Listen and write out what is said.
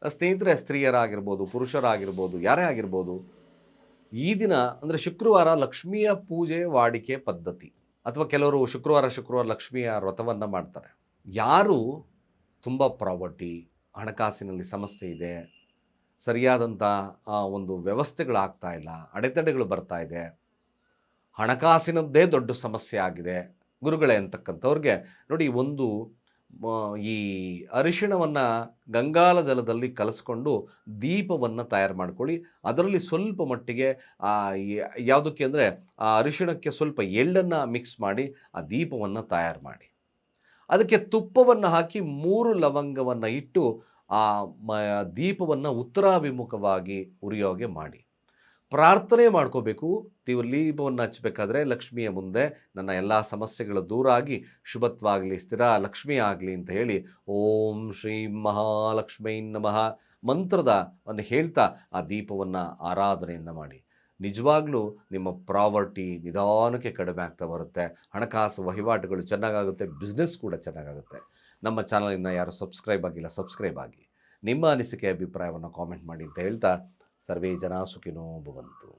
ಸ್ನೇಹಿತರೆ ಸ್ತ್ರೀಯರಾಗಿರ್ಬೋದು, ಪುರುಷರಾಗಿರ್ಬೋದು, ಯಾರೇ ಆಗಿರ್ಬೋದು, ಈ ದಿನ ಅಂದರೆ ಶುಕ್ರವಾರ ಲಕ್ಷ್ಮಿಯ ಪೂಜೆ ವಾಡಿಕೆ ಪದ್ಧತಿ ಅಥವಾ ಕೆಲವರು ಶುಕ್ರವಾರ ಲಕ್ಷ್ಮಿಯ ವ್ರತವನ್ನು ಮಾಡ್ತಾರೆ. ಯಾರು ತುಂಬ ಪ್ರಾಪರ್ಟಿ, ಹಣಕಾಸಿನಲ್ಲಿ ಸಮಸ್ಯೆ ಇದೆ, ಸರಿಯಾದಂಥ ಒಂದು ವ್ಯವಸ್ಥೆಗಳಾಗ್ತಾ ಇಲ್ಲ, ಅಡೆತಡೆಗಳು ಬರ್ತಾ ಇದೆ, ಹಣಕಾಸಿನದ್ದೇ ದೊಡ್ಡ ಸಮಸ್ಯೆ ಆಗಿದೆ ಗುರುಗಳೇ ಅಂತಕ್ಕಂಥವ್ರಿಗೆ ನೋಡಿ, ಒಂದು ಈ ಅರಿಶಿಣವನ್ನು ಗಂಗಾಲ ಜಲದಲ್ಲಿ ಕಲಸ್ಕೊಂಡು ದೀಪವನ್ನು ತಯಾರು ಮಾಡ್ಕೊಳ್ಳಿ. ಅದರಲ್ಲಿ ಸ್ವಲ್ಪ ಮಟ್ಟಿಗೆ ಯಾವುದಕ್ಕೆ ಅಂದರೆ ಆ ಅರಿಶಿಣಕ್ಕೆ ಸ್ವಲ್ಪ ಎಳ್ಳನ್ನು ಮಿಕ್ಸ್ ಮಾಡಿ ಆ ದೀಪವನ್ನು ತಯಾರು ಮಾಡಿ. ಅದಕ್ಕೆ ತುಪ್ಪವನ್ನು ಹಾಕಿ 3 ಲವಂಗವನ್ನು ಇಟ್ಟು ಆ ದೀಪವನ್ನು ಉತ್ತರಾಭಿಮುಖವಾಗಿ ಉರಿಯೋಗೆ ಮಾಡಿ. ಪ್ರಾರ್ಥನೆ ಮಾಡ್ಕೋಬೇಕು. ದೀಪವನ್ನು ಹಚ್ಚಬೇಕಾದ್ರೆ ಲಕ್ಷ್ಮಿಯ ಮುಂದೆ ನನ್ನ ಎಲ್ಲ ಸಮಸ್ಯೆಗಳು ದೂರ ಆಗಿ ಶುಭತ್ವಾಗಲಿ, ಸ್ಥಿರ ಲಕ್ಷ್ಮಿ ಆಗಲಿ ಅಂತ ಹೇಳಿ ಓಂ ಶ್ರೀ ಮಹಾಲಕ್ಷ್ಮೀ ನಮಃ ಮಂತ್ರದ ಒಂದು ಹೇಳ್ತಾ ಆ ದೀಪವನ್ನು ಆರಾಧನೆಯನ್ನು ಮಾಡಿ. ನಿಜವಾಗ್ಲೂ ನಿಮ್ಮ ಪ್ರಾಪರ್ಟಿ ನಿಧಾನಕ್ಕೆ ಕಡಿಮೆ ಆಗ್ತಾ ಬರುತ್ತೆ, ಹಣಕಾಸು ವಹಿವಾಟುಗಳು ಚೆನ್ನಾಗಾಗುತ್ತೆ, ಬಿಸ್ನೆಸ್ ಕೂಡ ಚೆನ್ನಾಗಾಗುತ್ತೆ. ನಮ್ಮ ಚಾನಲನ್ನು ಯಾರು ಸಬ್ಸ್ಕ್ರೈಬ್ ಆಗಿಲ್ಲ, ಸಬ್ಸ್ಕ್ರೈಬ್ ಆಗಿ. ನಿಮ್ಮ ಅನಿಸಿಕೆ ಅಭಿಪ್ರಾಯವನ್ನು ಕಾಮೆಂಟ್ ಮಾಡಿ ಅಂತ ಹೇಳ್ತಾ ಸರ್ವೇ ಜನ ಸುಖಿನೋ ಭವಂತು.